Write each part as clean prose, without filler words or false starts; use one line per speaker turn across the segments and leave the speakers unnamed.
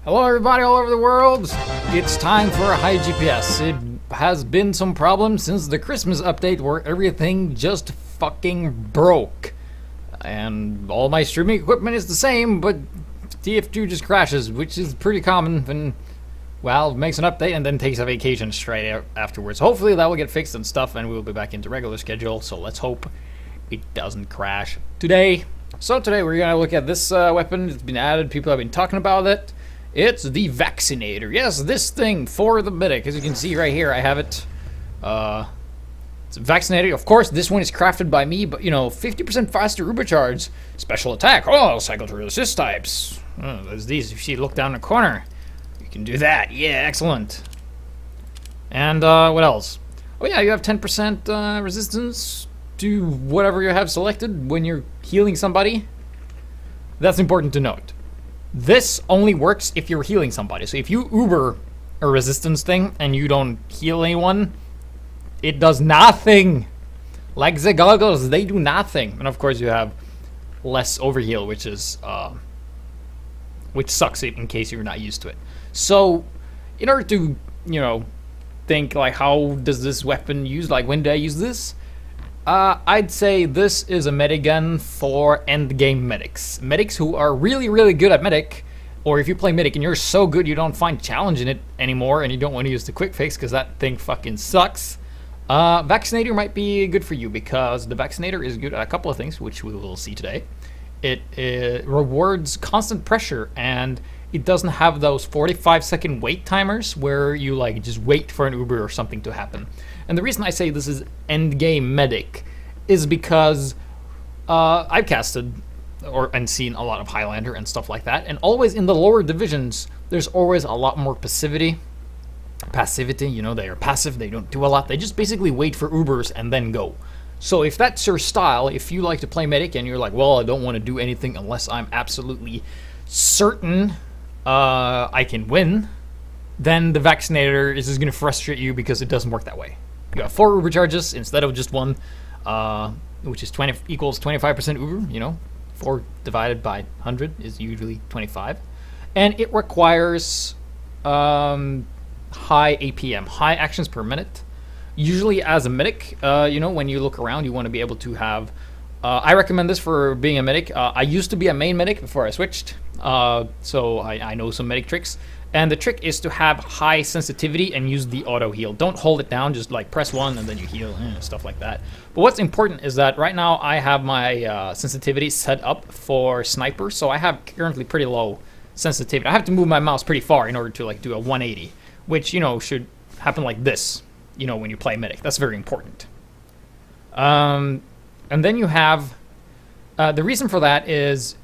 Hello everybody all over the world! It's time for HiGPS. It has been some problems since the Christmas update where everything just fucking broke. And all my streaming equipment is the same, but TF2 just crashes, which is pretty common when Valve makes an update and then takes a vacation straight afterwards. Hopefully that will get fixed and stuff and we'll be back into regular schedule, so let's hope it doesn't crash today. So today we're gonna look at this weapon. It's been added, people have been talking about it. It's the Vaccinator. Yes, this thing for the medic. As you can see right here, I have it. It's a Vaccinator. Of course, this one is crafted by me, but you know, 50% faster Ubercharge. Special attack. Oh, cycle to resist types. Oh, there's these. If you look down the corner, you can do that. Yeah, excellent. And what else? Oh yeah, you have 10% resistance to whatever you have selected when you're healing somebody. That's important to note. This only works if you're healing somebody. So if you Uber a resistance thing and you don't heal anyone, it does nothing. Like the goggles, they do nothing. And of course you have less overheal, which is which sucks in case you're not used to it. So in order to, you know, think like how does this weapon use, like when do I use this? I'd say this is a medigun for endgame medics. Medics who are really, really good at medic, or if you play medic and you're so good you don't find challenge in it anymore and you don't want to use the quick fix because that thing fucking sucks. Vaccinator might be good for you because the Vaccinator is good at a couple of things, which we will see today. It rewards constant pressure and it doesn't have those 45-second wait timers where you like just wait for an Uber or something to happen. And the reason I say this is endgame medic is because I've casted and seen a lot of Highlander and stuff like that, and always in the lower divisions there's always a lot more passivity, you know, they are passive, they don't do a lot, they just basically wait for Ubers and then go. So if that's your style, if you like to play medic and you're like, well, I don't want to do anything unless I'm absolutely certain I can win, then the Vaccinator is just going to frustrate you because it doesn't work that way. You have 4 Uber charges instead of just 1, which is equals 25% Uber, you know. 4 divided by 100 is usually 25. And it requires high APM, high actions per minute. Usually as a medic, you know, when you look around, you want to be able to have... I recommend this for being a medic. I used to be a main medic before I switched, so I know some medic tricks. And the trick is to have high sensitivity and use the auto heal. Don't hold it down, just like press 1 and then you heal, stuff like that. But what's important is that right now I have my sensitivity set up for sniper, so I have currently pretty low sensitivity. I have to move my mouse pretty far in order to like do a 180, which, you know, should happen like this, you know, when you play medic. That's very important. And then you have, the reason for that is,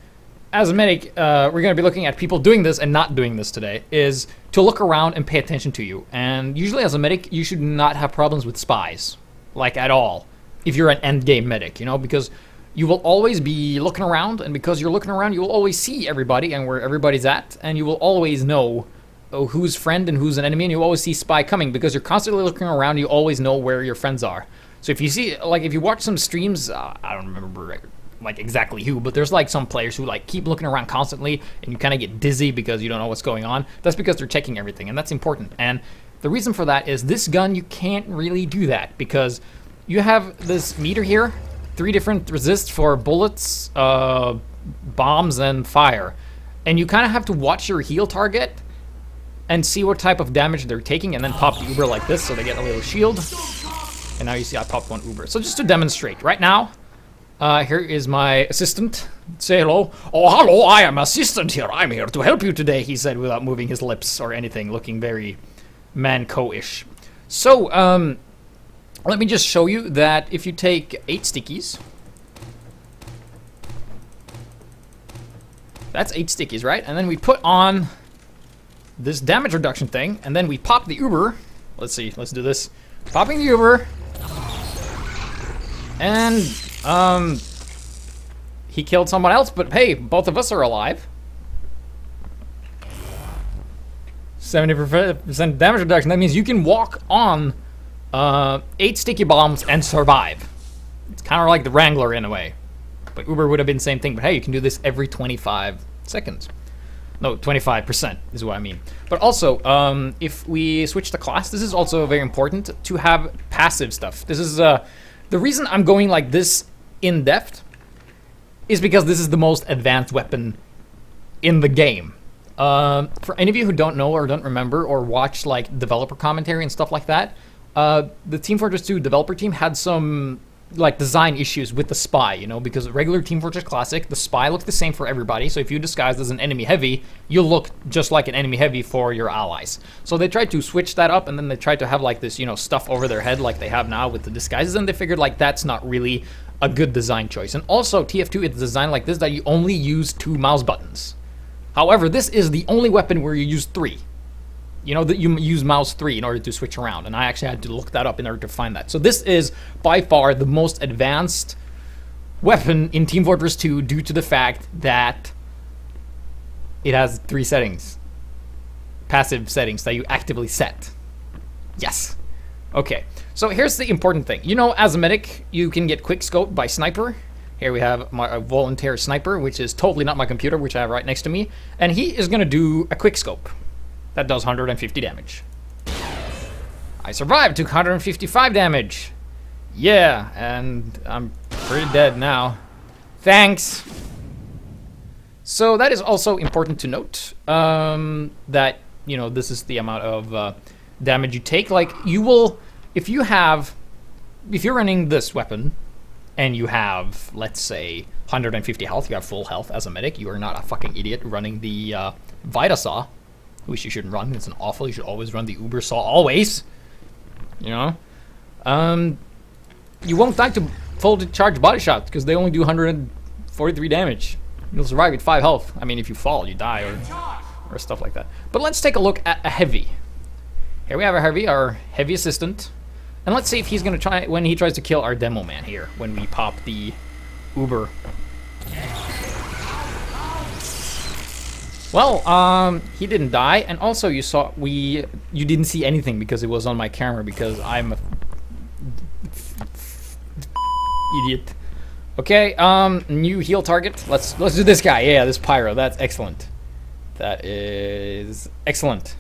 as a medic, we're going to be looking at people doing this and not doing this today, is to look around and pay attention to you. And usually as a medic, you should not have problems with spies, like at all, if you're an endgame medic, you know, because you will always be looking around, and because you're looking around, you will always see everybody and where everybody's at, and you will always know who's friend and who's an enemy, and you always see spy coming, because you're constantly looking around, you always know where your friends are. So if you see, like, if you watch some streams, I don't remember like exactly who, but there's like some players who like keep looking around constantly and you kind of get dizzy because you don't know what's going on. That's because they're checking everything, and that's important. And the reason for that is this gun, you can't really do that because you have this meter here, 3 different resists for bullets, bombs, and fire. And you kind of have to watch your heal target and see what type of damage they're taking, and then pop the Uber like this so they get a little shield. And now you see I popped 1 Uber. So just to demonstrate, right now, here is my assistant. Say hello. Oh, hello, I am assistant here. I'm here to help you today, he said without moving his lips or anything, looking very Manco-ish. So, let me just show you that if you take 8 stickies, that's 8 stickies, right? And then we put on this damage reduction thing, and then we pop the Uber. Let's see, let's do this. Popping the Uber. And, he killed someone else, but hey, both of us are alive. 70% damage reduction. That means you can walk on 8 sticky bombs and survive. It's kind of like the Wrangler in a way. But Uber would have been the same thing, but hey, you can do this every 25 seconds. No, 25% is what I mean. But also, if we switch the class, this is also very important to have passive stuff. This is the reason I'm going like this in depth is because this is the most advanced weapon in the game. For any of you who don't know or don't remember or watch like developer commentary and stuff like that, the Team Fortress 2 developer team had some like design issues with the spy, you know, because regular Team Fortress Classic, the spy looks the same for everybody. So if you disguise as an enemy heavy, you'll look just like an enemy heavy for your allies. So they tried to switch that up, and then they tried to have like this, you know, stuff over their head like they have now with the disguises, and they figured like that's not really a good design choice. And also TF2 is designed like this, that you only use 2 mouse buttons. However, this is the only weapon where you use 3. You know, that you use mouse 3 in order to switch around, and I actually had to look that up in order to find that. So this is by far the most advanced weapon in Team Fortress 2 due to the fact that it has 3 settings. Passive settings that you actively set. Yes. Okay, so here's the important thing. You know, as a medic, you can get quick scoped by sniper. Here we have my volunteer sniper, which is totally not my computer, which I have right next to me. And he is going to do a quick scope. That does 150 damage. I survived, took 155 damage. Yeah, and I'm pretty dead now. Thanks. So that is also important to note, that, you know, this is the amount of damage you take. Like, you will, if you're running this weapon, and you have, let's say, 150 health, you have full health as a medic, you are not a fucking idiot running the Vita Saw, which you shouldn't run. It's an awful. You should always run the Uber Saw, always. You know? You won't die to full charge body shots, because they only do 143 damage. You'll survive with 5 health. I mean, if you fall, you die, or stuff like that. But let's take a look at a heavy. Here we have a heavy, our heavy assistant. And let's see if he's gonna try, when he tries to kill our demo man here, when we pop the Uber. Well, he didn't die, and also you didn't see anything because it was on my camera, because I'm a idiot. Okay, new heal target. Let's do this guy. Yeah, this pyro. That's excellent. That is excellent.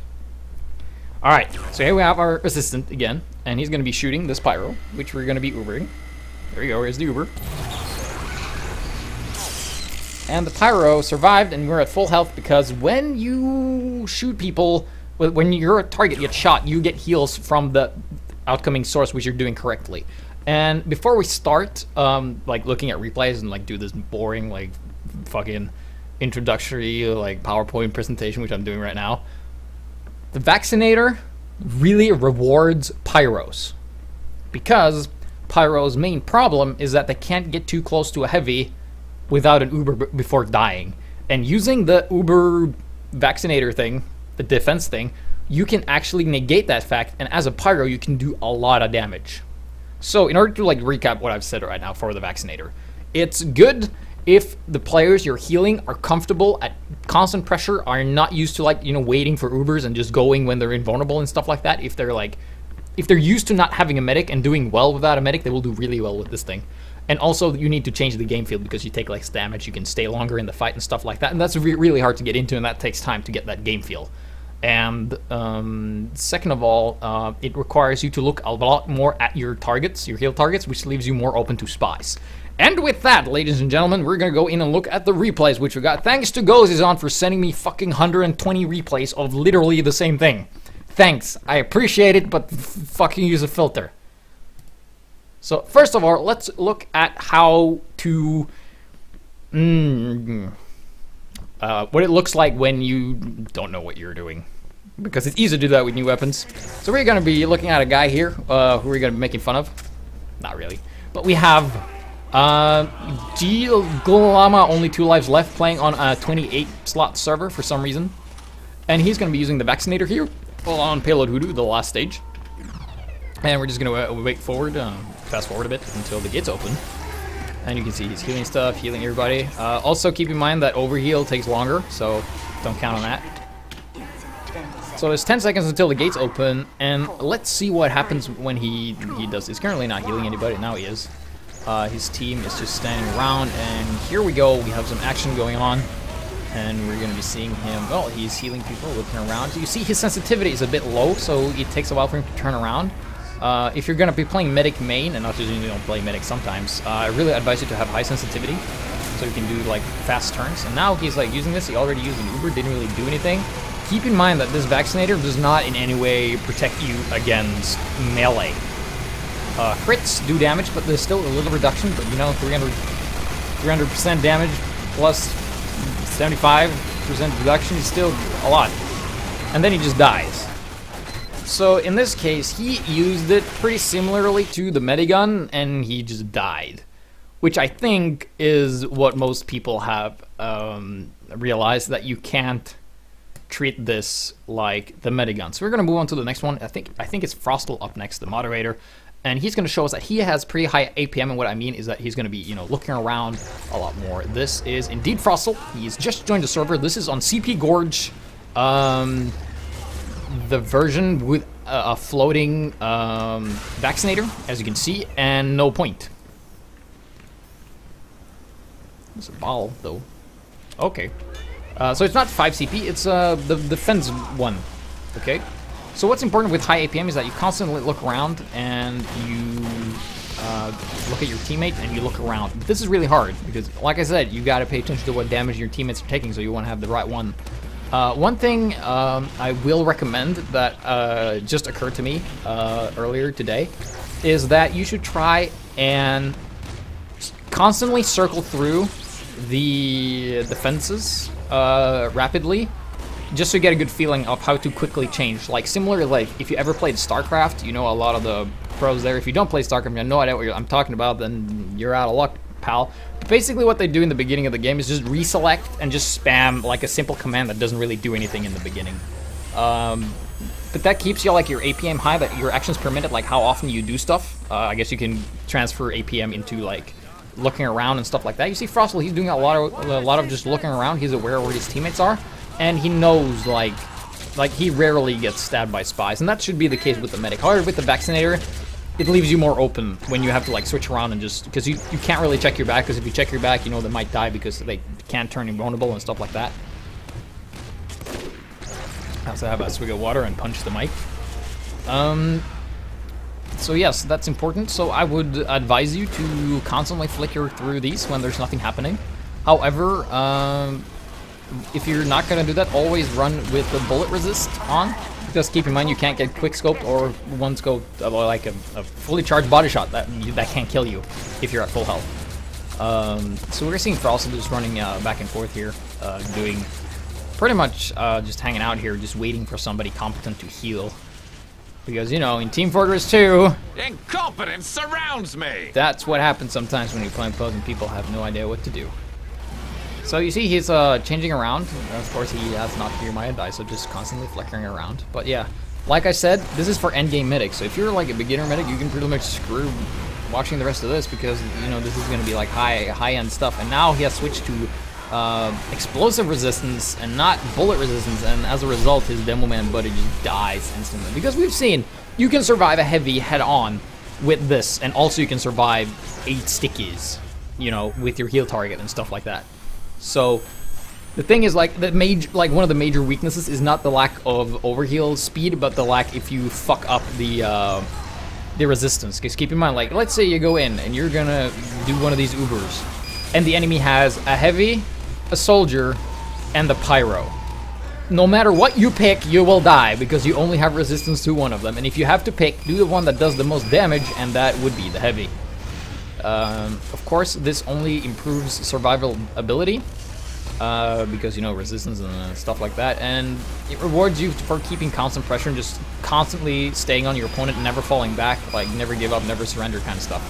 All right, so here we have our assistant again, and he's gonna be shooting this pyro, which we're gonna be Ubering. There we go. Here's the Uber. And the pyro survived, and we're at full health, because when you shoot people, when your target gets shot, you get heals from the outcoming source, which you're doing correctly. And before we start, like looking at replays and like do this boring like fucking introductory like PowerPoint presentation, which I'm doing right now, the Vaccinator really rewards pyros, because pyro's main problem is that they can't get too close to a heavy without an Uber before dying. And using the Uber Vaccinator thing, the defense thing, you can actually negate that fact, and as a pyro you can do a lot of damage. So in order to like recap what I've said right now for the Vaccinator, it's good if the players you're healing are comfortable at constant pressure, are not used to like, you know, waiting for Ubers and just going when they're invulnerable and stuff like that. If they're used to not having a medic and doing well without a medic, they will do really well with this thing. And also, you need to change the game field, because you take less damage, you can stay longer in the fight and stuff like that. And that's really hard to get into, and that takes time to get that game feel. And second of all, it requires you to look a lot more at your targets, your heal targets, which leaves you more open to spies. And with that, ladies and gentlemen, we're going to go in and look at the replays, which we got. Thanks to Gozizon for sending me fucking 120 replays of literally the same thing. Thanks. I appreciate it, but fucking use a filter. So first of all, let's look at how to what it looks like when you don't know what you're doing, because it's easy to do that with new weapons. So we're going to be looking at a guy here who we're going to be making fun of. Not really, but we have Glama, only 2 lives left, playing on a 28 slot server for some reason, and he's going to be using the Vaccinator here on Payload Hoodoo, the last stage. And we're just going to wait forward, fast forward a bit until the gates open. And you can see he's healing stuff, healing everybody. Also keep in mind that overheal takes longer, so don't count on that. So there's 10 seconds until the gates open, and let's see what happens when he does this. He's currently not healing anybody, now he is. His team is just standing around, and here we go, we have some action going on. And we're going to be seeing him, well, he's healing people, looking around. You see his sensitivity is a bit low, so it takes a while for him to turn around. If you're going to be playing medic main, and not just you don't play medic sometimes, I really advise you to have high sensitivity, so you can do like fast turns. And now he's like using this, he already used an Uber, didn't really do anything. Keep in mind that this Vaccinator does not in any way protect you against melee. Crits do damage, but there's still a little reduction, but you know, 300% damage plus 75% reduction is still a lot. And then he just dies. So in this case, he used it pretty similarly to the Medigun, and he just died. Which I think is what most people have realized, that you can't treat this like the Medigun. So we're going to move on to the next one. I think it's Frostal up next, the moderator. And he's going to show us that he has pretty high APM, and what I mean is that he's going to be, you know, looking around a lot more. This is indeed Frostal. He's just joined the server. This is on CP Gorge, the version with a floating Vaccinator, as you can see, and no point. It's a ball, though. Okay. So it's not 5 CP, it's the defense one. Okay. So what's important with high APM is that you constantly look around and you look at your teammate and you look around. This is really hard because, like I said, you got to pay attention to what damage your teammates are taking, so you want to have the right one. One thing I will recommend that just occurred to me earlier today is that you should try and constantly circle through the defenses rapidly, just so you get a good feeling of how to quickly change. Like, similar, like, if you ever played StarCraft, you know a lot of the pros there. If you don't play StarCraft, you have no idea what I'm talking about, then you're out of luck, pal. But basically what they do in the beginning of the game is just reselect and just spam, like, a simple command that doesn't really do anything in the beginning. But that keeps you, like, your APM high, that your actions per minute, like how often you do stuff. I guess you can transfer APM into, like, looking around and stuff like that. You see Frostal, he's doing a lot of just looking around. He's aware of where his teammates are. And he knows, like he rarely gets stabbed by spies, and that should be the case with the medic. However, with the Vaccinator, it leaves you more open when you have to, like, switch around and just, because you can't really check your back, because if you check your back, you know they might die because they can't turn invulnerable and stuff like that. I also have a swig of water and punch the mic. So yes, that's important. So I would advise you to constantly flicker through these when there's nothing happening. However, if you're not going to do that, always run with the bullet resist on. Just keep in mind you can't get quick scoped or one scope, like a fully charged body shot that can't kill you if you're at full health. So we're seeing Frostal just running back and forth here, doing pretty much just hanging out here, just waiting for somebody competent to heal. Because, you know, in Team Fortress 2,
incompetence surrounds me!
That's what happens sometimes when you play pros and people have no idea what to do. So you see he's changing around. Of course, he has not heard my advice, so just constantly flickering around. But yeah, like I said, this is for endgame medic. So if you're like a beginner medic, you can pretty much screw watching the rest of this, because, you know, this is going to be like high-end stuff. And now he has switched to explosive resistance and not bullet resistance, and as a result, his demo man buddy just dies instantly. Because we've seen you can survive a heavy head-on with this, and also you can survive 8 stickies, you know, with your heal target and stuff like that. So the thing is, like, one of the major weaknesses is not the lack of overheal speed, but the lack if you fuck up the resistance. Because keep in mind, like, let's say you go in and you're gonna do one of these Ubers, and the enemy has a heavy, a soldier, and the pyro. No matter what you pick, you will die, because you only have resistance to one of them. And if you have to pick, do the one that does the most damage, and that would be the heavy. Of course, this only improves survival ability, because, you know, resistance and stuff like that, and it rewards you for keeping constant pressure and just constantly staying on your opponent and never falling back, like never give up, never surrender kind of stuff.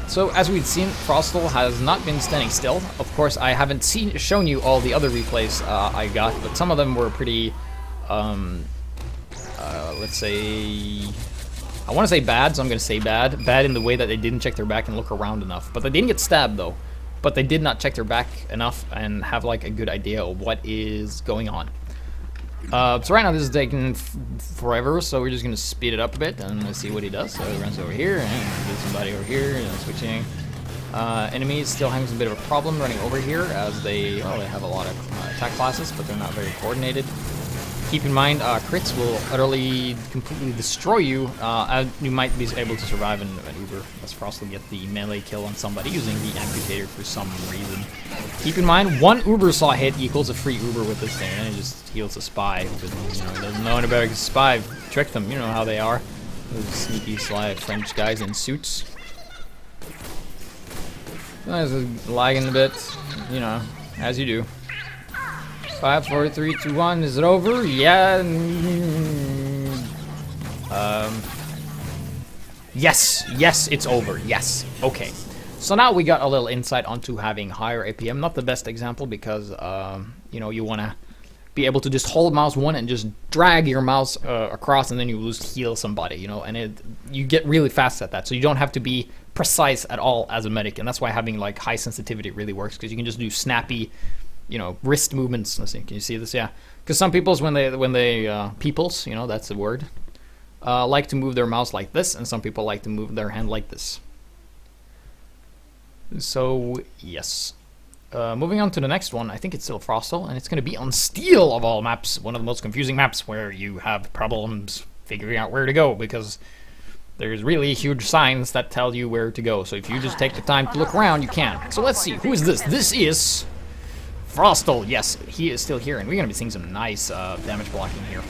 So as we've seen, Frostal has not been standing still. Of course, I haven't shown you all the other replays I got, but some of them were pretty, let's say, I want to say bad, so I'm going to say bad. Bad in the way that they didn't check their back and look around enough. But they didn't get stabbed, though. But they did not check their back enough and have, like, a good idea of what is going on. So right now this is taking forever, so we're just going to speed it up a bit and let's see what he does. So he runs over here, and there's somebody over here, and switching. Enemies still having a bit of a problem running over here as they have a lot of attack classes, but they're not very coordinated. Keep in mind, crits will utterly, completely destroy you. You might be able to survive an Uber. Let's Frostal get the melee kill on somebody using the Amputator for some reason. Keep in mind, one Uber saw hit equals a free Uber with this thing, and it just heals a spy because, you know, he doesn't know any better because spy tricked them. You know how they are. Those sneaky, sly French guys in suits. This is lagging a bit, you know, as you do. 5, 4, 3, 2, 1. Is it over? Yeah. Yes. Yes, it's over. Yes. Okay. So now we got a little insight onto having higher APM. Not the best example because, you know, you want to be able to just hold mouse 1 and just drag your mouse across, and then you just heal somebody, you know, and you get really fast at that. So you don't have to be precise at all as a medic, and that's why having like high sensitivity really works, because you can just do snappy, you know, wrist movements. Let's see, can you see this? Yeah, because some people's when they peoples, you know, that's the word, like to move their mouse like this, and some people like to move their hand like this. So yes, moving on to the next one. I think it's still Frostal, and it's going to be on Steel of all maps, one of the most confusing maps where you have problems figuring out where to go because there's really huge signs that tell you where to go. So if you just take the time to look around, you can. So let's see, who is this? This is Frostal. Yes, he is still here, and we're going to be seeing some nice damage blocking here,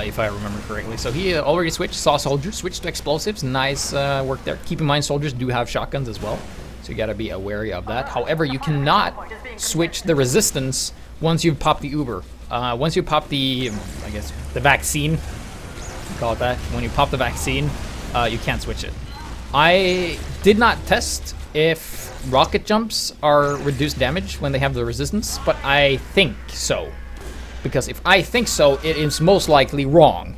if I remember correctly. So he already switched, saw soldiers, switched to explosives. Nice work there. Keep in mind, soldiers do have shotguns as well, so you got to be wary of that. However, you cannot switch the resistance once you've popped the Uber. Once you pop the, I guess, the vaccine, call it that. When you pop the vaccine, you can't switch it. I did not test if rocket jumps are reduced damage when they have the resistance, but I think so. Because if I think so, it is most likely wrong.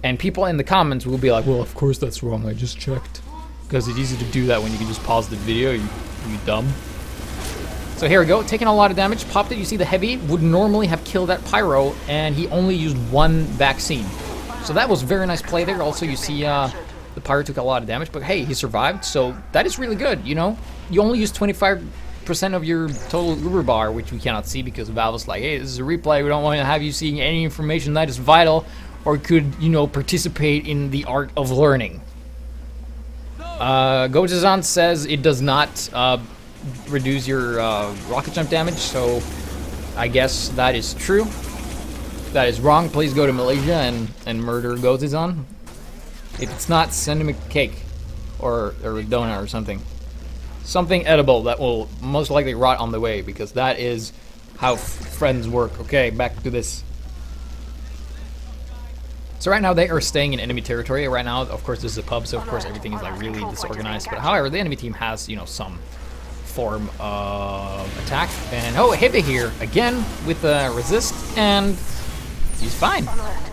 And people in the comments will be like, well, of course that's wrong, I just checked. Because it's easy to do that when you can just pause the video, you dumb. So here we go, taking a lot of damage, popped it. You see the heavy would normally have killed that pyro, and he only used one vaccine. So that was very nice play there. Also, you see the pyro took a lot of damage, but hey, he survived, so that is really good, you know? You only use 25% of your total Uber bar, which we cannot see because Valve was like, hey, this is a replay, we don't want to have you seeing any information that is vital or could, you know, participate in the art of learning. Gojazan says it does not reduce your rocket jump damage, so I guess that is true. That is wrong. Please go to Malaysia and murder Gojazan. If it's not, send him a cake or a donut or something. Something edible that will most likely rot on the way, because that is how friends work. Okay, back to this. So right now they are staying in enemy territory. Right now, of course, this is a pub, so of course everything is like really disorganized. But however, the enemy team has, you know, some form of attack. And oh, Hebe here again with resist, and he's fine.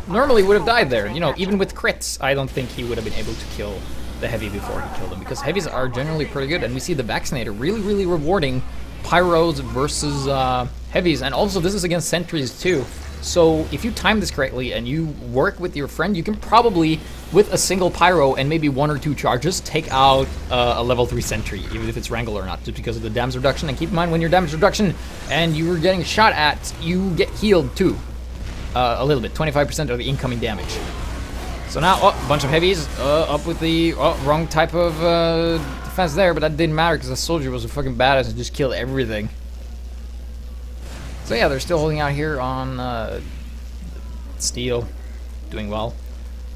Normally would have died there. You know, even with crits, I don't think he would have been able to kill the heavy before he killed him, because heavies are generally pretty good, and we see the Vaccinator really rewarding pyros versus heavies, and also this is against sentries too. So if you time this correctly and you work with your friend, you can probably, with a single pyro and maybe 1 or 2 charges, take out a level 3 sentry, even if it's Wrangle or not, just because of the damage reduction. And keep in mind, when you're damage reduction and you're getting shot at, you get healed too. A little bit, 25% of the incoming damage. So now, a bunch of heavies, up with the, wrong type of defense there, but that didn't matter because the soldier was a fucking badass and just killed everything. So yeah, they're still holding out here on Steel, doing well.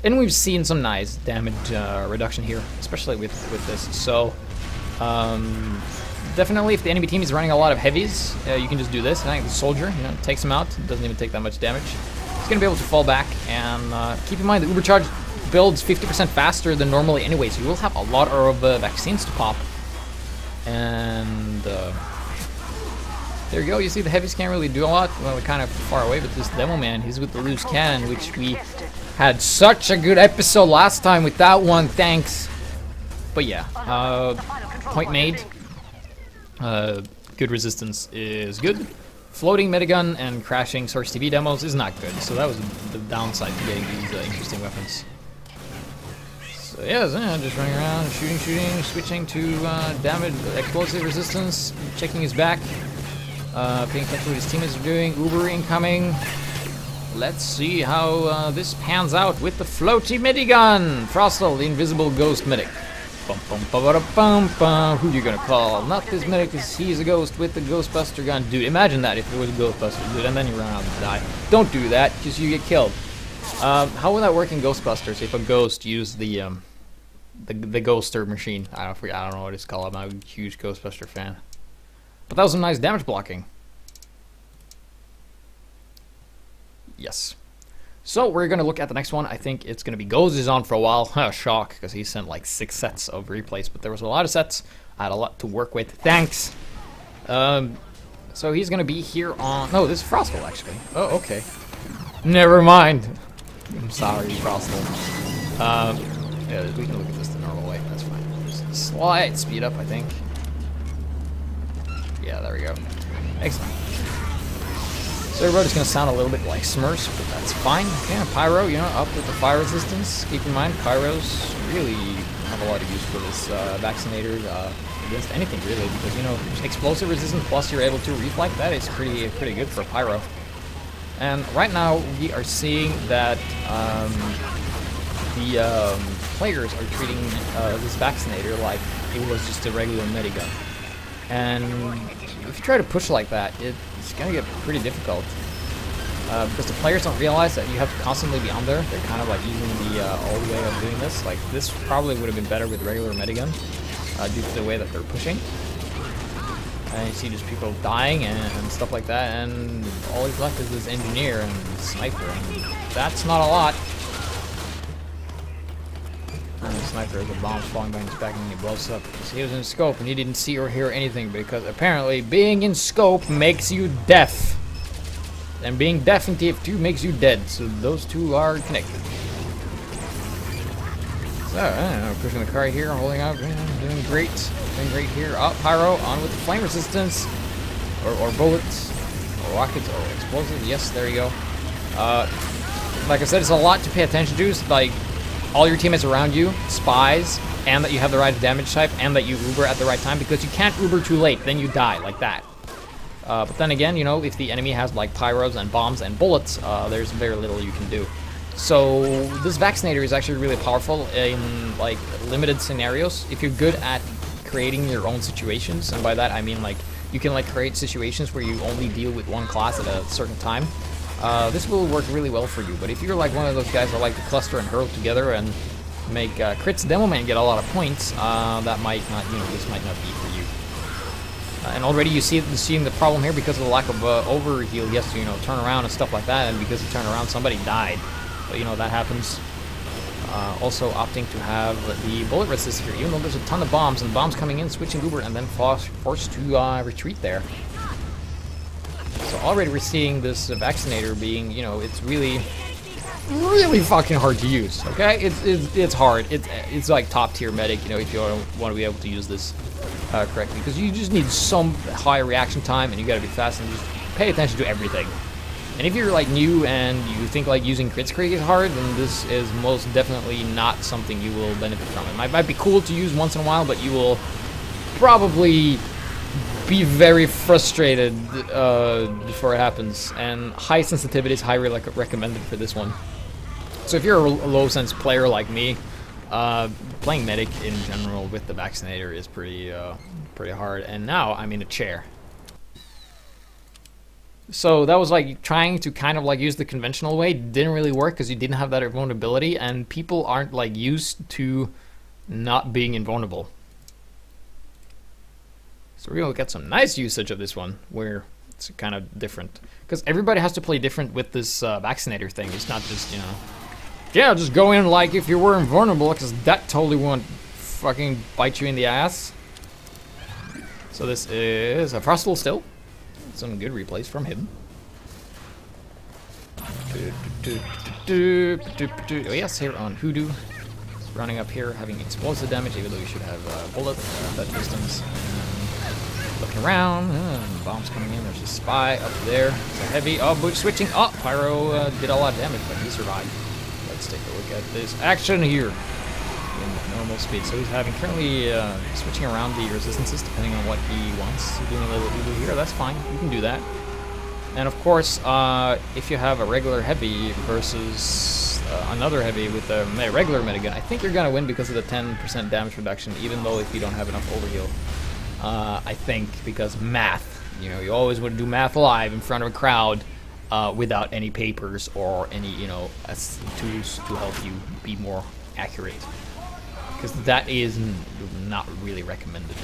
And we've seen some nice damage reduction here, especially with this. So, definitely if the enemy team is running a lot of heavies, you can just do this. I think the soldier, you know, takes him out, doesn't even take that much damage. He's gonna be able to fall back, and keep in mind the Uber charge builds 50% faster than normally anyway, so you will have a lot of vaccines to pop. And there you go, you see the heavies can't really do a lot. Well, they're kind of far away, but this demo man, he's with the loose cannon, which we had such a good episode last time with that one, thanks. But yeah, point made. Good resistance is good. Floating minigun and crashing Source TV demos is not good, so that was the downside to getting these interesting weapons. So So yes, just running around, shooting, switching to damage, explosive resistance, checking his back, paying attention to what his teammates are doing. Uber incoming. Let's see how this pans out with the floaty minigun. Frostel, the invisible ghost medic. Who you gonna call? Not this medic, because he's a ghost with the Ghostbuster gun. Dude, imagine that if it was a Ghostbuster, dude, and then you run out and die. Don't do that, because you get killed. How would that work in Ghostbusters if a ghost used the ghoster machine? I don't know what it's called. I'm a huge Ghostbuster fan. But that was some nice damage blocking. Yes. So we're gonna look at the next one. I think it's gonna be Ghost is on for a while. Shock, because he sent like 6 sets of replays, but there was a lot of sets. I had a lot to work with. Thanks. So he's gonna be here on. No, this is Frostel actually. Oh, okay. Never mind. I'm sorry, Frostel. Yeah, we can look at this the normal way. That's fine. Just slight speed up, I think. Yeah, there we go. Excellent. So everybody's gonna sound a little bit like Smurfs, but that's fine. Yeah, Pyro, you know, up with the fire resistance. Keep in mind, Pyros really have a lot of use for this Vaccinator against anything really, because you know, explosive resistance plus you're able to reflect. That is pretty good for Pyro. And right now we are seeing that the players are treating this Vaccinator like it was just a regular medigun. And if you try to push like that, it's gonna get pretty difficult. Because the players don't realize that you have to constantly be on there. They're kind of like using the old way of doing this. Like, this probably would have been better with regular medigun, due to the way that they're pushing. And you see just people dying and stuff like that, and all he's left is this engineer and sniper, and that's not a lot. And the sniper has a bomb falling behind his back and he blows up because he was in scope and he didn't see or hear anything, because apparently being in scope makes you deaf. And being deaf in TF2 makes you dead, so those two are connected. So, I don't know, pushing the car here, holding up, doing great here. Oh, Pyro, on with the flame resistance, or bullets, or rockets, or explosives. Yes, there you go. Like I said, it's a lot to pay attention to. It's like all your teammates around you, spies, and that you have the right damage type, and that you Uber at the right time, because you can't Uber too late, then you die, like that. But then again, you know, if the enemy has like pyros and bombs and bullets, there's very little you can do. So this Vaccinator is actually really powerful in like limited scenarios. If you're good at creating your own situations, and by that I mean like you can like create situations where you only deal with one class at a certain time, this will work really well for you. But if you're like one of those guys that like to cluster and hurl together and make crits demo man get a lot of points, that might not, you know, this might not be for you. And already you see seeing the problem here because of the lack of overheal. He has to, you know, turn around and stuff like that, and because he turned around, somebody died. But you know, that happens. Also opting to have the bullet resist here, even though there's a ton of bombs, and bombs coming in, switching Uber, and then forced to retreat there. So already we're seeing this Vaccinator being, you know, it's really fucking hard to use. Okay, it's hard. It's like top tier medic, you know, if you want to be able to use this correctly, because you just need some high reaction time, and you gotta be fast and just pay attention to everything. And if you're like new and you think like using crits is hard, then this is most definitely not something you will benefit from. It might be cool to use once in a while, but you will probably be very frustrated before it happens. And high sensitivity is highly recommended for this one. So if you're a low sense player like me, playing medic in general with the Vaccinator is pretty hard. And now I'm in a chair. So that was like trying to kind of like use the conventional way. Didn't really work because you didn't have that invulnerability, and people aren't like used to not being invulnerable. So we're gonna look at some nice usage of this one where it's kind of different, because everybody has to play different with this Vaccinator thing. It's not just, you know, yeah, just go in like if you were invulnerable, because that totally won't fucking bite you in the ass. So this is a Frostel still. Some good replays from him. Oh yes, here on Hoodoo. He's running up here, having explosive damage, even though you should have bullet at that distance. And looking around, bombs coming in. There's a spy up there. It's a heavy. Oh, but switching. Oh, Pyro did a lot of damage, but he survived. Let's take a look at this action here. in normal speed. So he's having currently switching around the resistances depending on what he wants. He's doing a little evil here. That's fine. You can do that. And of course, if you have a regular heavy versus another heavy with a regular minigun, I think you're gonna win because of the 10% damage reduction, even though if you don't have enough overheal. I think because math. You know, you always want to do math live in front of a crowd without any papers or any, you know, tools to help you be more accurate. Because that is not really recommended.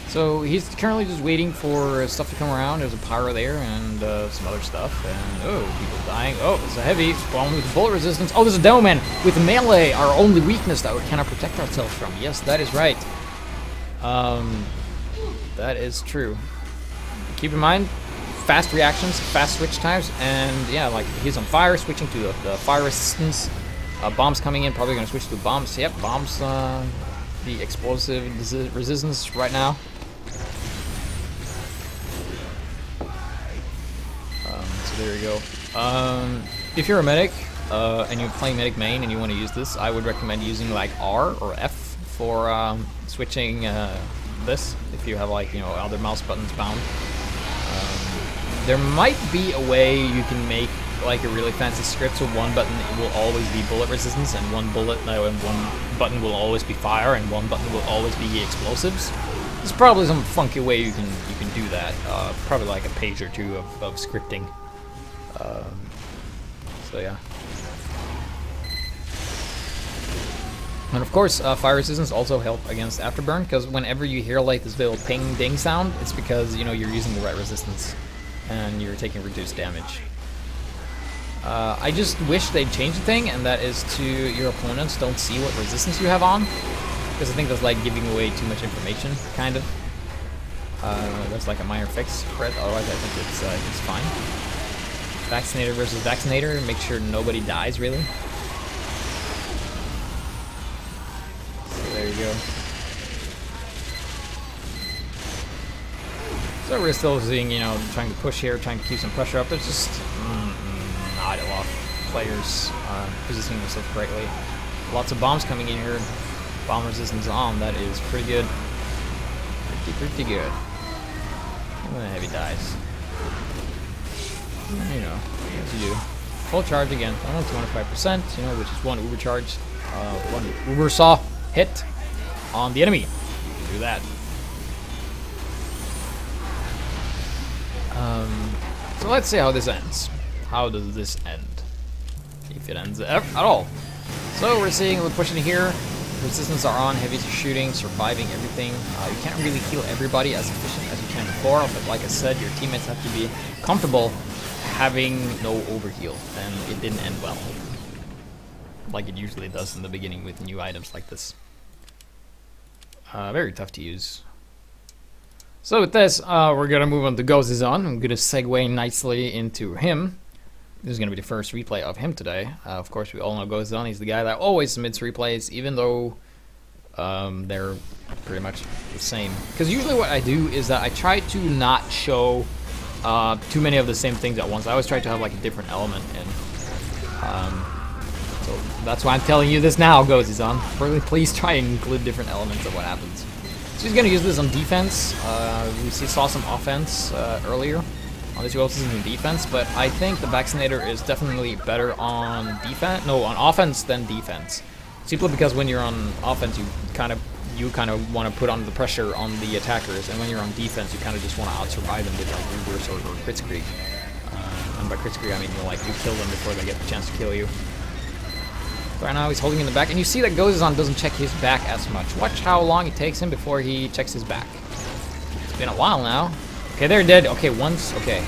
So he's currently just waiting for stuff to come around. There's a pyro there and some other stuff. And, oh, people dying. Oh, it's a heavy. Spawn with bullet resistance. Oh, there's a demo man with melee, our only weakness that we cannot protect ourselves from. Yes, that is right. That is true. Keep in mind, fast reactions, fast switch times, and yeah, like he's on fire, switching to the fire resistance. Bombs coming in, probably gonna switch to bombs. Yep, bombs, the explosive resistance right now. So there you go. If you're a medic and you're playing medic main and you want to use this, I would recommend using like R or F for switching this. If you have like, you know, other mouse buttons bound. There might be a way you can make like a really fancy script so one button will always be bullet resistance and one button will always be fire and one button will always be explosives. There's probably some funky way you can do that. Probably like a page or two of scripting. So yeah. And of course, fire resistance also help against afterburn, because whenever you hear like this little ping ding sound, it's because, you know, you're using the right resistance and you're taking reduced damage. I just wish they'd change the thing, and that is to your opponents don't see what resistance you have on, because I think that's like giving away too much information, kind of. That's like a minor fix for it, otherwise I think it's fine. Vaccinator versus Vaccinator, make sure nobody dies, really. So there you go. So we're still seeing, you know, trying to push here, trying to keep some pressure up. There's just not a lot of players positioning themselves greatly. Lots of bombs coming in here. Bomb resistance on, that is pretty good. Pretty good. And then heavy dies. You know, as you do. Full charge again, only 25%, you know, which is one uber charge. One uber saw hit on the enemy. Do that. So let's see how this ends. How does this end? If it ends at all. So we're seeing, we're pushing here. Resistance are on, heavies are shooting, surviving everything. You can't really heal everybody as efficient as you can before, but like I said, your teammates have to be comfortable having no overheal, and it didn't end well. Like it usually does in the beginning with new items like this. Very tough to use. So with this, we're gonna move on to Gozizan. I'm gonna segue nicely into him. This is gonna be the first replay of him today. Of course, we all know Gozizan. He's the guy that always submits replays, even though they're pretty much the same. Because usually what I do is that I try to not show too many of the same things at once. I always try to have like a different element, and so that's why I'm telling you this now, Gozizan. Please try and include different elements of what happens. So he's gonna use this on defense. We saw some offense earlier. On this, he also in defense, but I think the Vaccinator is definitely better on on offense than defense. Simply because when you're on offense, you kind of want to put on the pressure on the attackers, and when you're on defense, you kind of just want to out-survive them with like reverse or Kritzkrieg. And by Kritzkrieg, I mean you kill them before they get the chance to kill you. Right now, he's holding in the back, and you see that Gozizan doesn't check his back as much. Watch how long it takes him before he checks his back. It's been a while now. Okay, they're dead. Okay, once. Okay,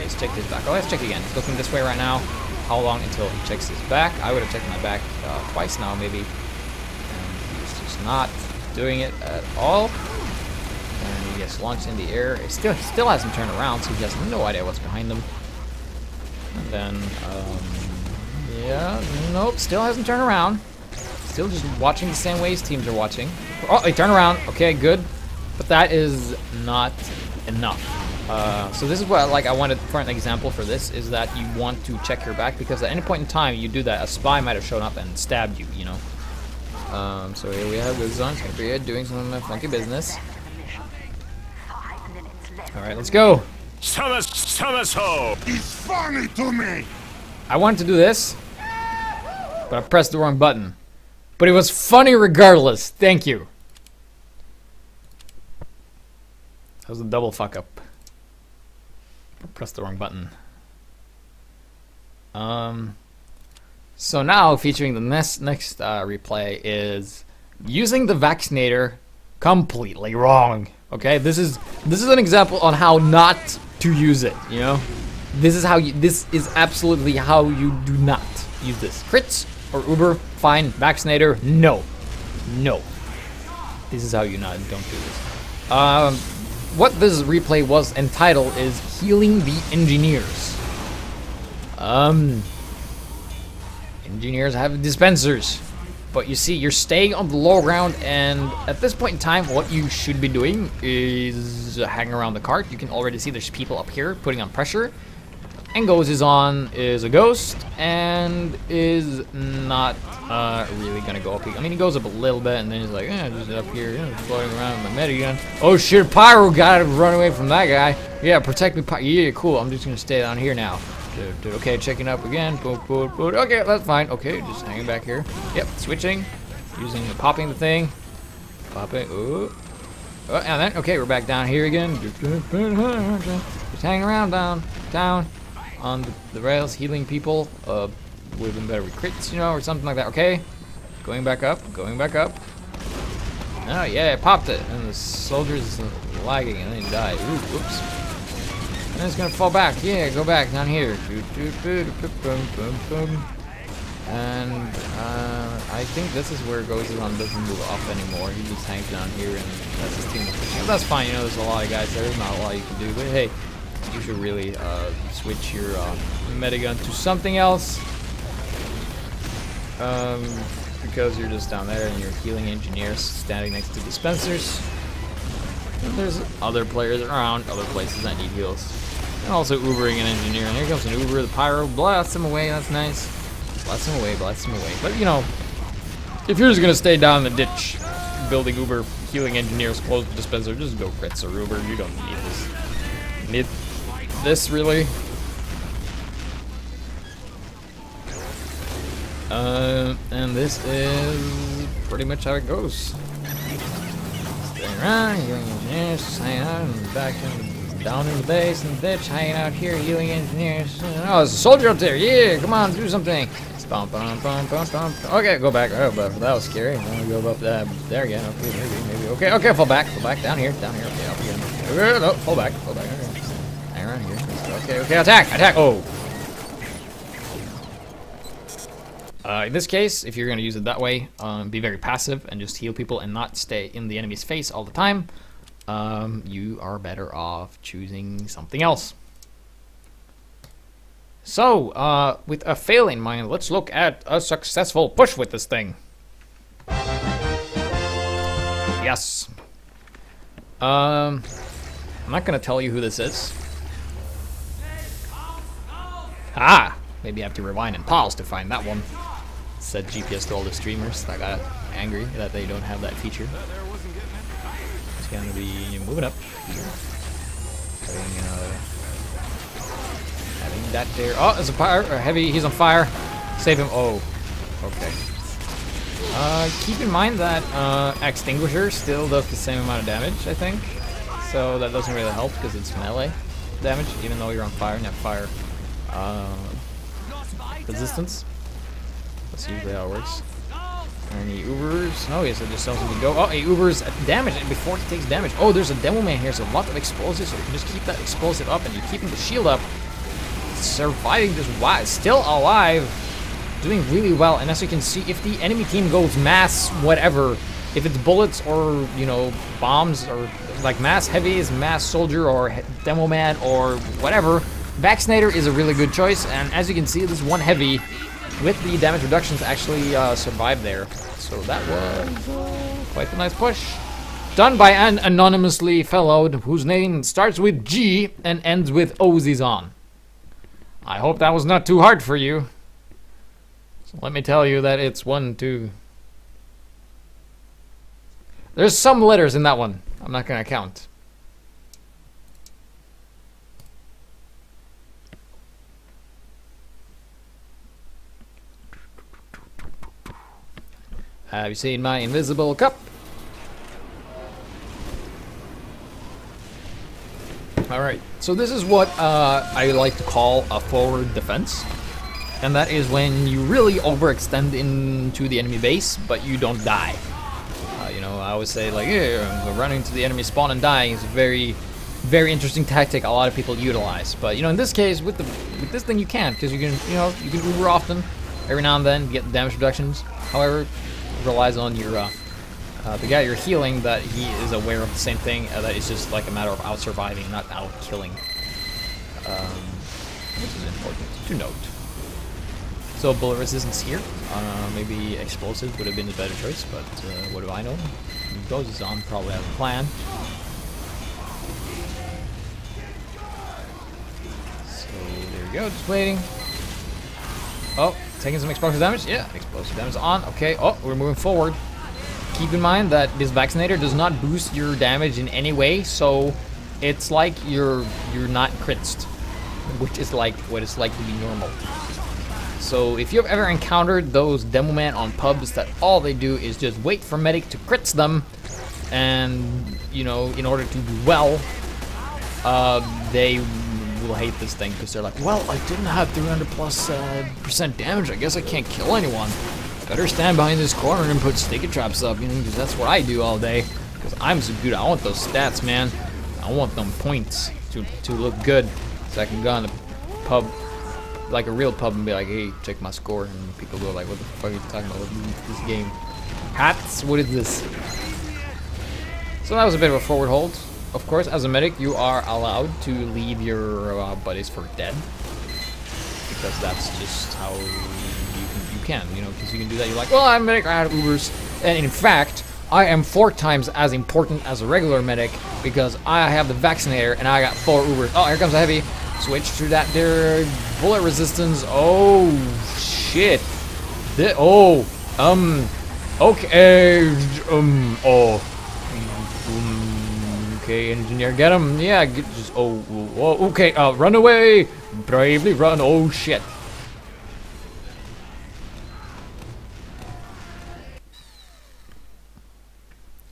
he's checked his back. Oh, let's check again. He's looking this way right now. How long until he checks his back? I would have checked my back twice now, maybe. And he's just not doing it at all. And he gets launched in the air. He still hasn't turned around, so he has no idea what's behind him. And then, yeah, nope, still hasn't turned around. Still just watching the same way his teams are watching. Oh, he turned around. Okay, good. But that is not enough. So this is what I wanted for an example for this, is that you want to check your back, because at any point in time you do that, a spy might have shown up and stabbed you, you know. So here we have Goes on here doing some funky business. Alright, let's go.
It's funny to me.
I wanted to do this, but I pressed the wrong button. But it was funny regardless. Thank you. That was a double fuck up. I pressed the wrong button. So now featuring the next replay is using the Vaccinator completely wrong. Okay, this is an example on how not to use it. You know, this is absolutely how you do not use this. Crits or Uber, fine. Vaccinator, no. This is how you don't do this. What this replay was entitled is Healing the Engineers. Engineers have dispensers, but you see, you're staying on the low ground, and at this point in time, what you should be doing is hanging around the cart. You can already see there's people up here putting on pressure. And Goes is a ghost, and is not really gonna go up here. I mean, he goes up a little bit, and then he's like, just up here, floating around with my medigun. Oh shit, Pyro got to run away from that guy. Yeah, protect me, yeah, cool. I'm just gonna stay down here now. Okay, checking up again. Boop, boop, boop. Okay, that's fine. Okay, just hanging back here. Yep, switching, popping the thing, popping. Ooh. Oh, and then okay, we're back down here again. Just hanging around down on the rails, healing people. Would have been better with crits, or something like that. Okay, going back up. Oh yeah, I popped it, and the soldier's lagging, and then he died. Ooh, whoops. And then it's gonna fall back. Yeah, go back down here. And I think this is where Goes on doesn't move up anymore. He just hangs down here, and that's his team. That's fine. There's a lot of guys there. There's not a lot you can do, but hey, you should really switch your medigun to something else. Because you're just down there and you're healing engineers standing next to dispensers. And there's other players around, other places that need heals. And also Ubering an engineer. And here comes an Uber, the Pyro, blasts him away, that's nice. Blasts him away. But if you're just gonna stay down in the ditch, building Uber, healing engineers close to dispenser, just go crits or Uber. You don't need this. Need this really? And this is pretty much how it goes. Staying around, healing engineers, just hanging out, and back down in the base and the ditch, hanging out here, healing engineers. Oh, there's a soldier up there. Yeah, come on, do something. Okay, go back. Oh, but that was scary. I'm gonna go up there again. Okay, maybe. Okay, fall back down here. Okay, up again. No, fall back. Okay. Hang around here. Okay, attack. Oh. In this case, if you're going to use it that way, be very passive and just heal people and not stay in the enemy's face all the time. You are better off choosing something else. So, with a fail in mind, let's look at a successful push with this thing. Yes. I'm not going to tell you who this is. Maybe I have to rewind and pause to find that one. Said GPS to all the streamers that got angry that they don't have that feature. It's gonna be moving up. Having that there. Oh, there's a fire. Heavy. He's on fire. Save him. Oh, okay. Keep in mind that extinguisher still does the same amount of damage, I think. So that doesn't really help because it's melee damage, even though you're on fire and have fire resistance. That's usually how it works. Any Ubers? Oh, yes, it just tells him to go. Oh, he Ubers damage before he takes damage. Oh, there's a demo man here, so a lot of explosives, so you can just keep that explosive up and you're keeping the shield up. Surviving this while still alive. Doing really well, and as you can see, if the enemy team goes mass whatever, if it's bullets or, bombs, or like mass heavies, mass soldier, or demo man, or whatever, Vaccinator is a really good choice, and as you can see, this one heavy with the damage reductions actually survived there. So that was quite a nice push. Done by an anonymously fellow whose name starts with G and ends with Ozizon. I hope that was not too hard for you. So let me tell you that it's 1, 2, There's some letters in that one. I'm not gonna count. Have you seen my invisible cup? Alright, so this is what I like to call a forward defense. And that is when you really overextend into the enemy base, but you don't die. You know, I always say, like, yeah, running to the enemy spawn and dying is a very, very interesting tactic a lot of people utilize. But, you know, in this case, with this thing you can't, because you can, you know, you can Uber often, every now and then, get damage reductions. However, it relies on your, the guy you're healing, that he is aware of the same thing, that it's just like a matter of out-surviving, not out-killing. Which is important to note. So bullet resistance here, maybe explosive would have been a better choice, but what do I know? Goes on, probably have a plan. So there we go, just waiting. Oh, taking some explosive damage. Yeah, explosive damage on. Okay. Oh, we're moving forward. Keep in mind that this Vaccinator does not boost your damage in any way, so it's like you're not critzed, which is like what it's like to be normal. So if you've ever encountered those demo men on pubs that all they do is just wait for medic to crits them, and you know, in order to do well, they will hate this thing because they're like, well, I didn't have 300+% damage. I guess I can't kill anyone. Better stand behind this corner and put sticky traps up, you know, because that's what I do all day. Because I'm so good. I want those stats, man. I want them points to look good, so I can go on the pub, like a real pub, and be like, hey, check my score, and people go like, what the fuck are you talking about? This game? Hats? What is this? So that was a bit of a forward hold. Of course, as a medic, you are allowed to leave your buddies for dead, because that's just how you can, you know, because you can do that. You're like, well, I'm a medic, I have Ubers, and in fact, I am 4 times as important as a regular medic because I have the Vaccinator and I got 4 Ubers. Oh, here comes a heavy. Switch to that there bullet resistance. Oh shit. Okay. Okay, engineer, get him. Yeah, just okay. Run away. Bravely run. Oh shit.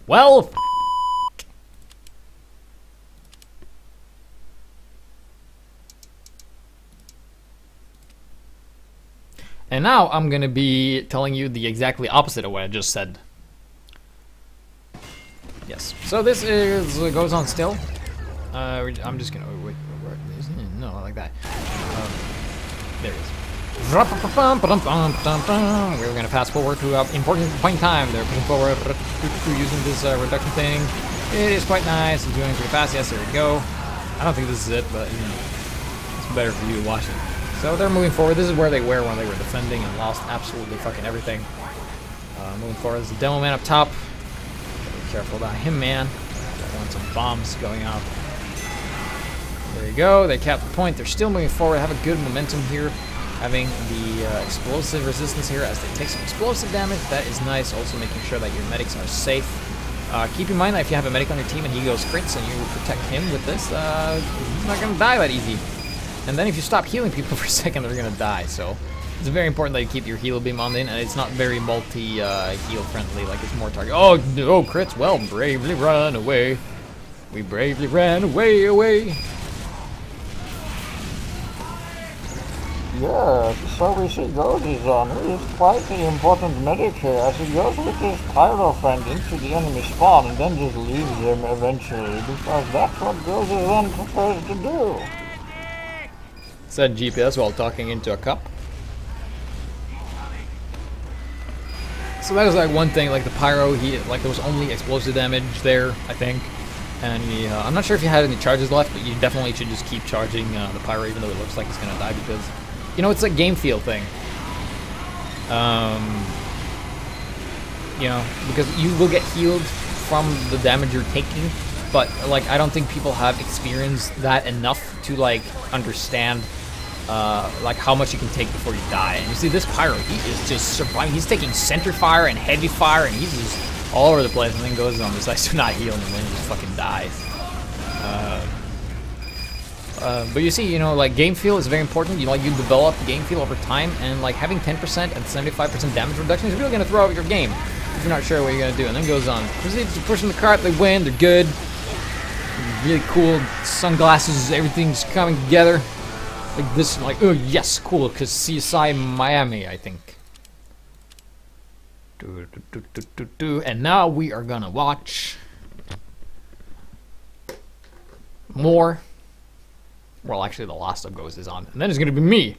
Well, and now I'm gonna be telling you the exactly opposite of what I just said. Yes. So this is goes on still. I'm just gonna wait. No, like that. There it is. We're gonna fast forward to an important point in time. They're pushing forward using this reduction thing. It is quite nice. It's doing pretty fast. Yes, there we go. I don't think this is it, but you know, it's better for you to watch it. So they're moving forward. This is where they were when they were defending and lost absolutely fucking everything. Moving forward. There's a demo man up top. Be careful about him, man. Don't want some bombs going off. There you go. They capped the point. They're still moving forward. Have a good momentum here. Having the explosive resistance here as they take some explosive damage. That is nice. Also making sure that your medics are safe. Keep in mind that if you have a medic on your team and he goes crits and you protect him with this, he's not going to die that easy. And then if you stop healing people for a second, they're going to die. So it's very important that you keep your heal beam on in, and it's not very multi-heal friendly. Like, it's more target. Oh, no, crits. Well, bravely run away. We bravely ran away.
Yeah, so we see Goldie's on. He is quite the important medic here, as he goes with his pyro friend into the enemy spawn and then just leaves him eventually, because that's what Goldie then prefers to do.
Said GPS while talking into a cup. So that was like one thing, like the pyro, like there was only explosive damage there, I think. And I'm not sure if you had any charges left, but you definitely should just keep charging the pyro even though it looks like it's gonna die, because you know, it's a game feel thing. You know, because you will get healed from the damage you're taking, but like I don't think people have experienced that enough to like understand like how much you can take before you die. And you see this pyro, he is just surviving. He's taking center fire and heavy fire, and he's just all over the place, and then goes on decides to not heal, and then just fucking dies. But you see, you know, like game feel is very important. You develop game feel over time, and like having 10% and 75% damage reduction is really gonna throw out your game if you're not sure what you're gonna do. And then goes on, proceeds to push in the cart. They win. They're good. Really cool sunglasses. Everything's coming together. Like this, like, oh yes, cool, because CSI Miami, I think. And now we are gonna watch more. Well, actually, the last of Ghost is on, and then it's gonna be me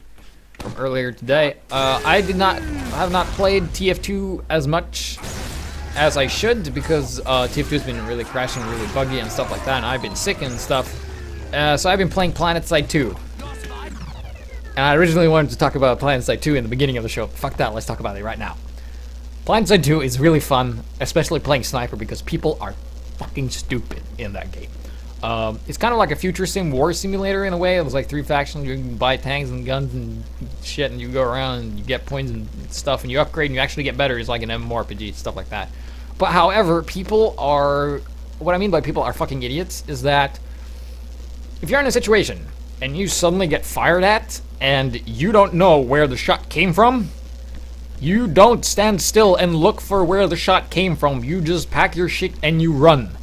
from earlier today. I have not played TF2 as much as I should because TF2 has been really crashing, really buggy and stuff like that, and I've been sick and stuff. So I've been playing PlanetSide 2. And I originally wanted to talk about PlanetSide 2 in the beginning of the show. Fuck that, let's talk about it right now. PlanetSide 2 is really fun, especially playing Sniper, because people are fucking stupid in that game. It's kind of like a future sim war simulator in a way. It was like 3 factions, you can buy tanks and guns and shit, and you go around and you get points and stuff, and you upgrade and you actually get better. It's like an MMORPG, stuff like that. But however, what I mean by people are fucking idiots is that if you're in a situation and you suddenly get fired at and you don't know where the shot came from, you don't stand still and look for where the shot came from. You just pack your shit and you run.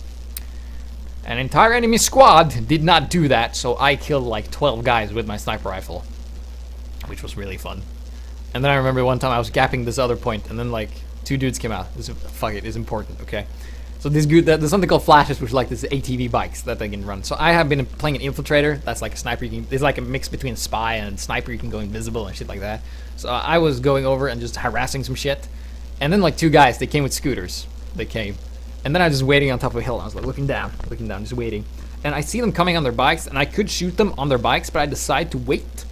An entire enemy squad did not do that, so I killed like 12 guys with my sniper rifle, which was really fun. And then I remember one time I was gapping this other point, and then like 2 dudes came out. Fuck it, it's important, okay? So there's something called flashes, which are like this ATV bikes that they can run. So I have been playing an infiltrator. That's like a sniper. It's like a mix between spy and sniper. You can go invisible and shit like that. So I was going over and just harassing some shit. And then like 2 guys, they came with scooters. They came. And then I was just waiting on top of a hill. I was like looking down, just waiting. And I see them coming on their bikes, and I could shoot them on their bikes, but I decide to wait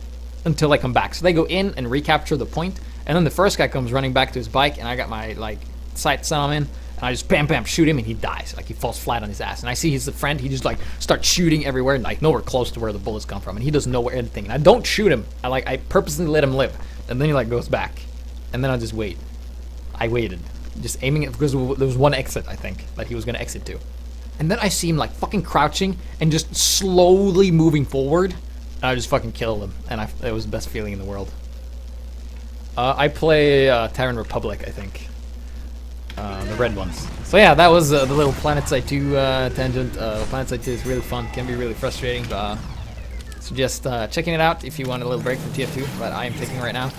until they come back. So they go in and recapture the point. And then the first guy comes running back to his bike, and I got my like sights on him, and I just bam bam shoot him, and he dies. Like he falls flat on his ass. And I see he's the friend. He just like starts shooting everywhere, and like nowhere close to where the bullets come from, and he doesn't know where anything. And I don't shoot him. I purposely let him live, and then he like goes back, and then I just wait. I waited, just aiming it because there was one exit I think that he was gonna exit to, and then I see him like fucking crouching and just slowly moving forward, and I just fucking killed him, and it was the best feeling in the world. I play Terran Republic, I think. The red ones. So yeah, that was the little PlanetSide 2 tangent. PlanetSide 2 is really fun, can be really frustrating. Suggest checking it out if you want a little break from TF2, but I am taking right now.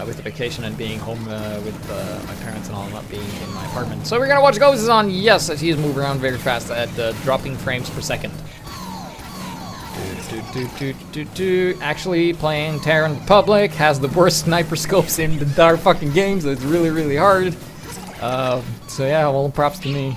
With the vacation and being home with my parents and all, not being in my apartment. So we're gonna watch Ghosts on, yes, as he is moving around very fast at dropping frames per second. Actually, playing Terran Republic has the worst sniper scopes in the entire fucking game, so it's really, really hard. So yeah, well, props to me.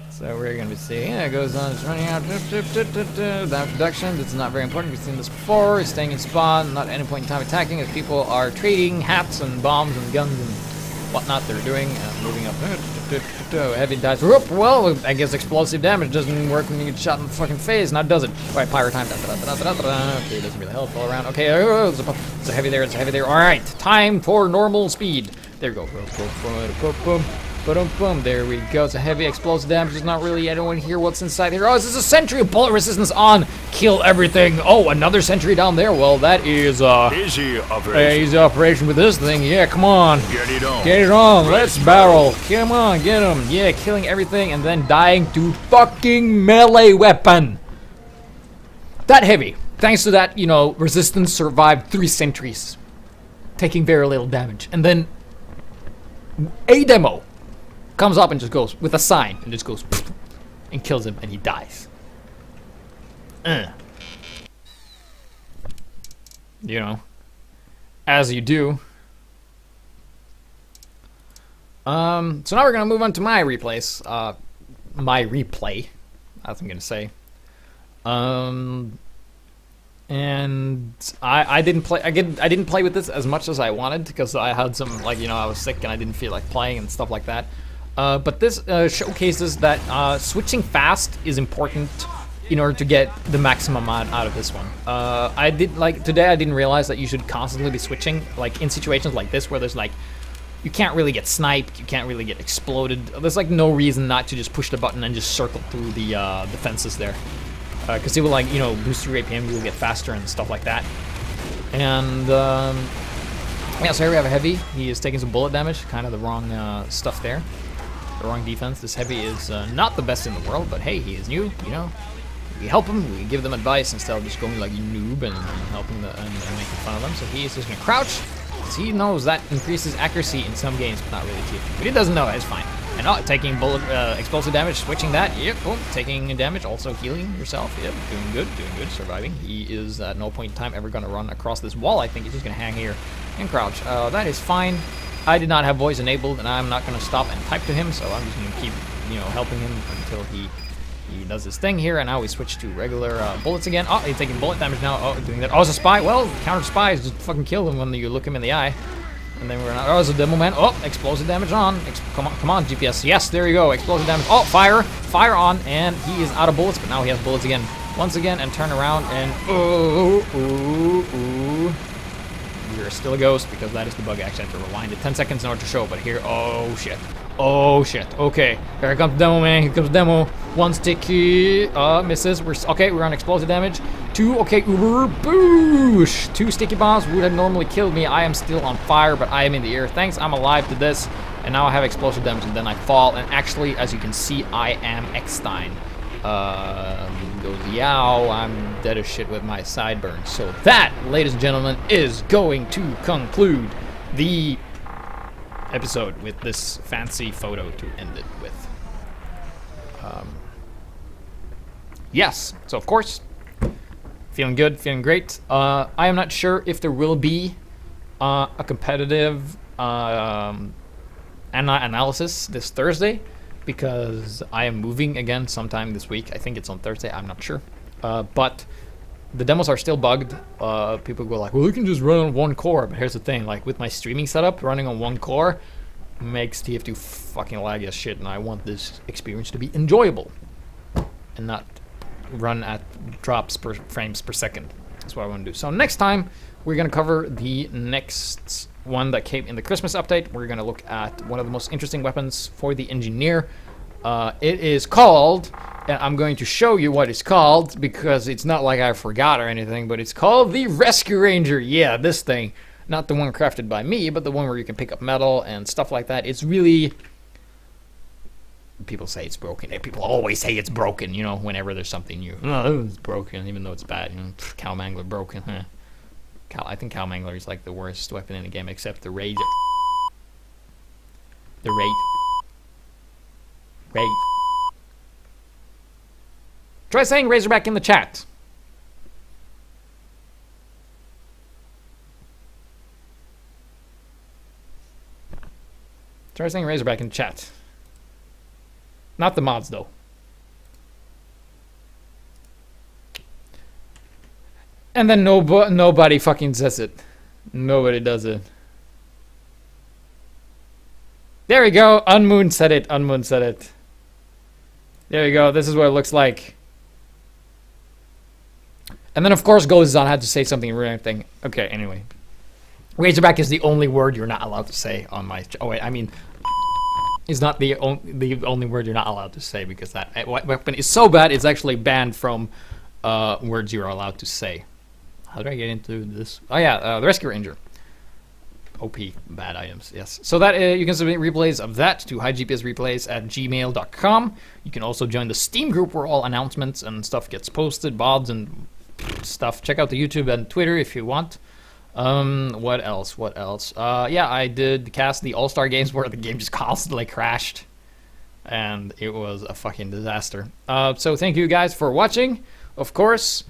So we're gonna be seeing, yeah, it goes on, it's running out, down production, it's not very important, we've seen this before, it's staying in spawn, not at any point in time attacking, as people are trading hats and bombs and guns and whatnot they're doing, moving up, heavy dice, well, I guess explosive damage doesn't work when you get shot in the fucking face, now does it? Right, pyro time, okay, it doesn't really help all around, okay, it's a heavy there, alright, time for normal speed, there you go, boom, there we go. It's a heavy explosive damage. There's not really anyone here. What's inside here? Oh, this is a sentry of bullet resistance on. Kill everything. Oh, another sentry down there. Well, that is
easy operation.
Easy operation with this thing. Yeah, come on.
Get it on.
Get it on. Let's barrel. Come on, get him. Yeah, killing everything and then dying to fucking melee weapon. That heavy. Thanks to that, you know, resistance survived 3 sentries, taking very little damage. And then a demo comes up and just goes with a sign and just goes and kills him and he dies. You know, as you do. So now we're gonna move on to my replays. My replay, as I'm gonna say. And I didn't play with this as much as I wanted because I had some, like, you know, I was sick and I didn't feel like playing and stuff like that. But this showcases that switching fast is important in order to get the maximum amount out of this one. Today I didn't realize that you should constantly be switching, like in situations like this where there's like you can't really get sniped, you can't really get exploded. There's like no reason not to just push the button and just circle through the defenses there. Because it will, like, you know, boost your APM, you will get faster and stuff like that. And, yeah, so here we have a heavy. He is taking some bullet damage, kind of the wrong stuff there. The wrong defense. This heavy is not the best in the world, but hey, he is new, you know. We help him, we give them advice instead of just going like a noob and helping and making fun of them. So he is just gonna crouch, because he knows that increases accuracy in some games, but not really cheap. But he doesn't know, it's fine. And taking bullet explosive damage, switching that, yep, boom, taking damage, also healing yourself, yep, doing good, surviving. He is at no point in time ever gonna run across this wall. I think he's just gonna hang here and crouch. That is fine. I did not have voice enabled, and I'm not gonna stop and type to him, so I'm just gonna keep, you know, helping him until he does his thing here. And now we switch to regular bullets again. Oh, he's taking bullet damage now. Oh, doing that. Oh, it's a spy. Well, counter spies just fucking kill him when you look him in the eye. And then we're not. Oh, it's a demo man. Oh, explosive damage on. Come on, GPS. Yes, there you go. Explosive damage. Oh, fire on, and he is out of bullets, but now he has bullets again. Once again, and turn around, and ooh. You're still a ghost, because that is the bug. Actually, I have to rewind it 10 seconds in order to show, but here, oh shit. Okay, here comes demo man. Here comes demo. One sticky, misses. We're on explosive damage. 2, okay, uber, boosh. 2 sticky bombs would have normally killed me. I am still on fire, but I am in the air. Thanks, I'm alive to this. And now I have explosive damage, and then I fall. And actually, as you can see, I am Eckstein. Goes yow. I'm dead as shit with my sideburns. So that, ladies and gentlemen, is going to conclude the episode with this fancy photo to end it with. Yes, so of course, feeling good, feeling great. I am not sure if there will be a competitive analysis this Thursday, because I am moving again sometime this week. I think it's on Thursday, I'm not sure. But the demos are still bugged. People go like, well, you can just run on one core. But here's the thing, like with my streaming setup, running on one core makes TF2 fucking lag as shit, and I want this experience to be enjoyable and not run at drops per frames per second. That's what I want to do. So next time, we're going to cover the next one that came in the Christmas update. We're going to look at one of the most interesting weapons for the engineer. It is called, and I'm going to show you what it's called, because it's not like I forgot or anything, but it's called the Rescue Ranger. Yeah, this thing. Not the one crafted by me, but the one where you can pick up metal and stuff like that. It's really... People say it's broken. People always say it's broken, you know, whenever there's something new. Oh, it's broken, even though it's bad. You know, Cow Mangler broken. Huh? I think Cow Mangler is like the worst weapon in the game, except the Raid. The Raid. Try saying Razorback in the chat. Try saying Razorback in the chat. Not the mods, though. And then nobody fucking says it. Nobody does it. There we go. Unmoon said it. Unmoon said it. There we go. This is what it looks like. And then, of course, Gozan had to say something rude thing. Okay, anyway. Razorback is the only word you're not allowed to say on my... Oh, wait, I mean... is not the only word you're not allowed to say, because that weapon is so bad it's actually banned from words you're allowed to say. How do I get into this? Oh yeah, the Rescue Ranger. OP bad items, yes. So that you can submit replays of that to hightgpsreplays@gmail.com. You can also join the Steam group where all announcements and stuff gets posted, bods and stuff. Check out the YouTube and Twitter if you want. What else? Yeah, I did cast the All-Star games where the game just constantly crashed, and it was a fucking disaster. So thank you guys for watching, of course.